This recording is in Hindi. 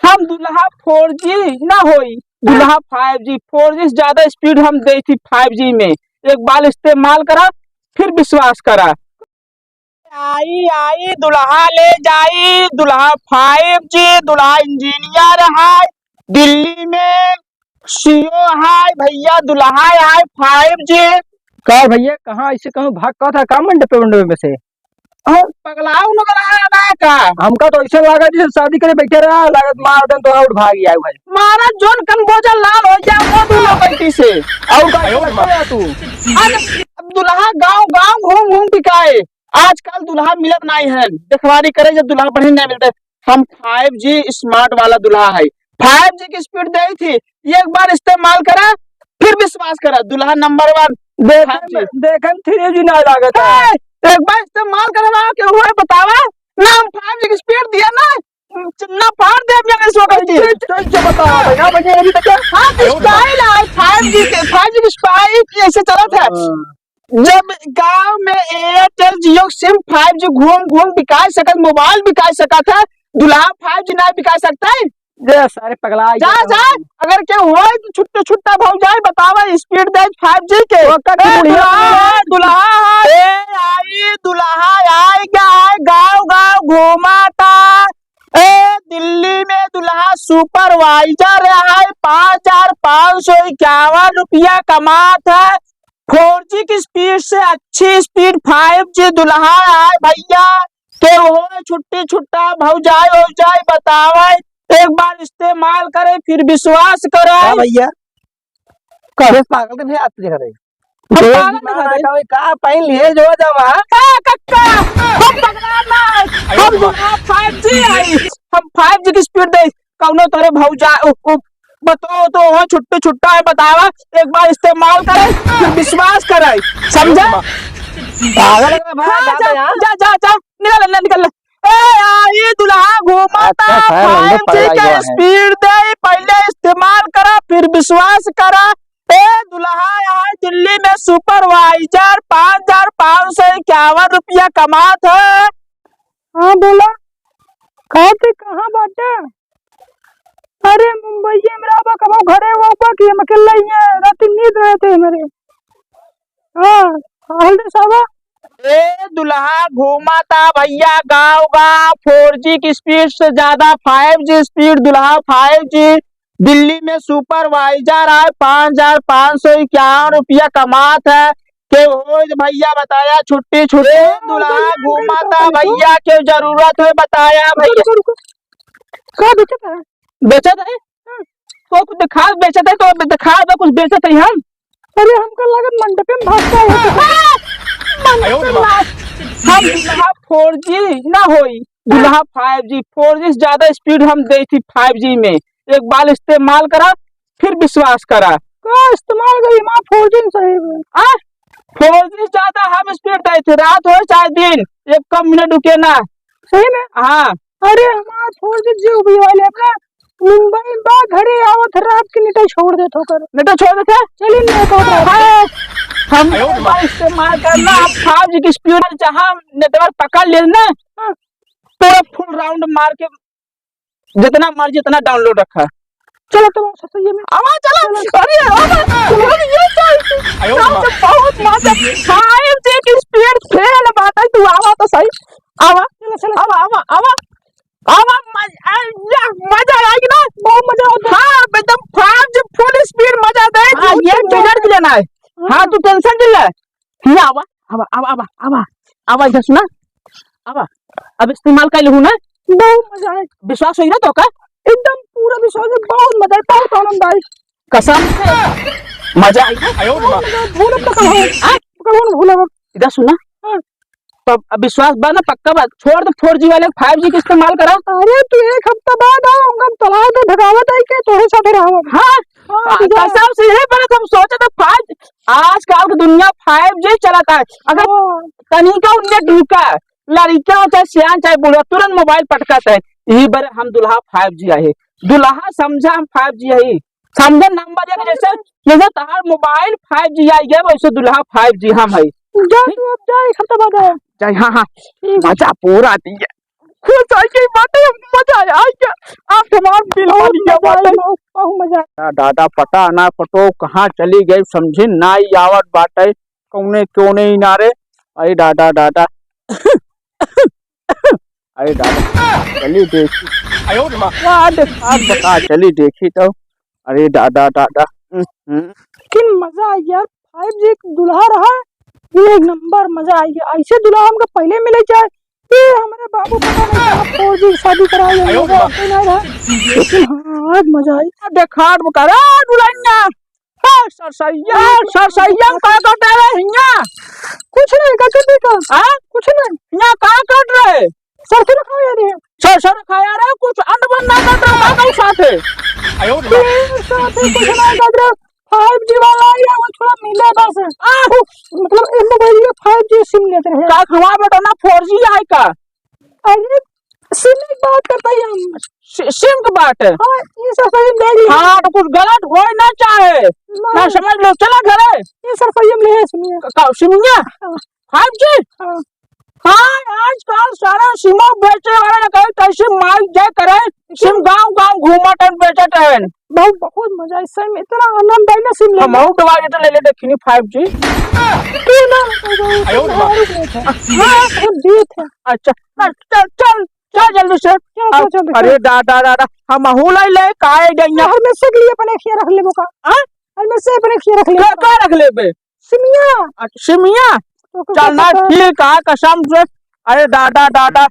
हम दुल्हा 4G ना होई, दुल्हा 5G। 4G से ज्यादा स्पीड हम दे थी 5G में। एक बार इस्तेमाल करा फिर विश्वास करा। आई आई दुल्हा ले जाई, दुल्हा 5G, दुल्हा इंजीनियर है दिल्ली में, सीओ है भैया, दुल्हा है 5G। का भैया कहाँ ऐसे कहूँ भाग का था का मंडपे में से? पगलाऊ नगर आया ना का हमका तो ऐसा लगा जैसे शादी करे बैठे रहा, लागत मार दन तो उठ भाग गया भाई। मारा जोन कम्बोजा लाल हो जाए वो दूल्हा बैठी से। और का लगता तू? अब दुल्हा गांव गांव घूम घूम बिकाए। आजकल दुल्हा मिलत नहीं है, देखवारी करे जब दुल्हा बढ़िया नहीं मिलता। हम 5G स्मार्ट वाला दुल्हा है। 5G की स्पीड दी थी, एक बार इस्तेमाल करा फिर विश्वास करा, दुल्हा नंबर 1। देखन 3G ना लागत है। एक बार इस्तेमाल करना के हुए बतावा ना, हम 5G की स्पीड दिया ना, ना फाड़ दे अपने सो करती चल बता भैया भैया अभी तक हाँ स्टाइल है 5G की स्पाइक ऐसे चला था। जब गांव में एयरटेल जियो सिम 5G घूम घूम बिका सकत, मोबाइल बिका सका था, दुल्हा 5G ना बिका सकता है। जे सारे पगला जा जा अगर क्या हुआ तो छुट्टा छुट्टा भाव जाए बतावा स्पीड दे 5G के। दुल्हा आई दुल्हा आएगा गाँव गाँव घुमाता, दिल्ली में दुल्हा सुपरवाइजर है, 5,551 रुपया कमाता है। 4G की स्पीड से अच्छी स्पीड 5G दुल्हा है भैया के हो छुट्टी छुट्टा भाव जाए बतावा, एक बार इस्तेमाल करे फिर विश्वास करे। भैया कहे पागल के भैया आते दिखा रहे का पहन लिए जो जमा कक्का हम पगला ना, हम दुल्हा 5G है, हम 5G की स्पीड दे कौनो तोरे भाव जाए बताओ तो हो छुट्टी छुट्टा है बतावा, एक बार इस्तेमाल करे फिर विश्वास करे, समझा? पागल जा जा जा निकल ये दुल्हा घुमाता 5G का स्पीड दे, पहले इस्तेमाल करा फिर विश्वास करा। दुल्हा यहाँ दिल्ली में सुपरवाइजर 5,551 रुपया कमात है। हाँ बोला कहाँ बाटे? अरे मुंबई में रहा कब घरे वो कि हम अकेला ही है, रात नींद रहे थे मेरे। हाँ हल्दी साहब दुल्हा घूमाता भैया गाँव गाँव, 4G की स्पीड से ज्यादा 5G स्पीड, दुल्हा 5G दिल्ली में सुपरवाइजर है, 5,551 रुपया कमात है। के हो भैया बताया छुट्टी छुट्टी दुल्हा घूमाता भैया के जरूरत है बताया भैया। क्या बेचत है तो कुछ दिखा बेचत है तो दिखा दो कुछ बेचत है हम। अरे हमको लगत मंडपे में भागता है। हम दुल्हा 4G ना होई, दुल्हा 5G। 4G से ज्यादा स्पीड हम दे थी 5G में, एक बार इस्तेमाल करा फिर विश्वास करा। का इस्तेमाल करी माँ 4G सही है 4G से ज्यादा हम स्पीड दे थे, रात हो चाहे दिन, एक कम मिनट रुके ना। सही में हाँ। अरे हमारा 4G जीव भी वाले अपना मुंबई बा घरे आवत रात के नेटा छोड़ देते चलिए हम इस्तेमाल करना। हम 5G की स्पीड जहाँ नेटवर्क पकड़ लेना पूरा फुल राउंड मार के जितना मर्जी उतना डाउनलोड रखा। चलो तो सही में आवाज चलो अरे ये बहुत मजा 5G की स्पीड फेल बात है, तू आवा तो सही आवा मजा आएगी ना, बहुत मजा होता है। हाँ एकदम 5G फुल स्पीड मजा दे। हाँ ये मिनट के लेना है। हाँ तू टेंशन नहीं ले, आवा इधर सुना अब इस्तेमाल कर लूँ ना, बहुत मजा है। विश्वास होई ना तो का एकदम पूरा विश्वास है, बहुत मजा है, बहुत आनंद आई कसम से मजा आई। इधर सुना तो अब विश्वास बना पक्का बात छोड़ दो 4G वाले 5G का इस्तेमाल करा। अरे तू एक हफ्ता बाद आऊंगा तलाक तो भगावत आई के तोरे साथ रहो। हाँ कसम से यही पर हम सोचे थे 5 आजकल की दुनिया 5G चलाता है, अगर कहीं का नेट रुका लड़का हो चाहे सियान चाहे बूढ़ा तुरंत मोबाइल पटकाता है। यही बार हम दुल्हा 5G आए, दुल्हा समझा हम 5G आई समझा नंबर एक जैसे तार मोबाइल 5G आई गया वैसे दुल्हा 5G हम है। जा तू अब जा एक हफ्ता बाद जाए। हाँ मजा पूरा आती है, खुश आई की बातें मजा आया। आप हमारा बहुत मजा दादा पता ना पतो कहाँ चली गई समझी ना ही आवत बाटे कौने क्यों नहीं नारे। अरे दादा दादा अरे दादा चली देखी बता चली देखी तो। अरे दादा दादा लेकिन मजा आई यार 5G दुल्हा रहा ये एक नंबर मजा आई है। ऐसे दुल्हा हमको पहले मिले जाए ये हमारे बाबू पता नहीं 4G शादी कराई लेकिन हाँ आज मजा आई। देखार बकरा दुल्हनिया सरसैया सरसैया का कट रहे हिया कुछ नहीं करके देखो हां कुछ नहीं हिया का कट रहे सरसों रखा यार ये सरसों खाया रे कुछ अनबन ना कट रहा का साथे साथे कुछ नहीं कर रहा 5G वाला है वो थोड़ा मिले बस मतलब इस मोबाइल में 5G सिम लेते रहे का खवा बेटा ना 4G आई का। अरे सिम की बात करता ही हम सिम की बात है। हाँ ये सर सही ले लिया। हाँ तो कुछ गलत हो ना चाहे ना समझ लो चला घरे ये सर सही हम ले सुनिए सिमिया 5G हाँ आजकल सारा सिम बेचे वाले ने कहीं कैसे माल जाए करे सिम गांव गांव घूमटन बेचत है बहुत मजा इस में इतना आनंद आई ना सिम ले हम आउट दवाई तो ले ले देखनी 5G तू ना हाँ देख अच्छा चल चल चल जल्दी से। अरे दादा दादा हम हुलाई ले काहे गइया हर में से लिए अपने खिया रख ले बोका हां हर में से अपने खिया रख ले का रख ले बे सिमिया सिमिया चलना ठीक है कसम से। अरे दादा दादा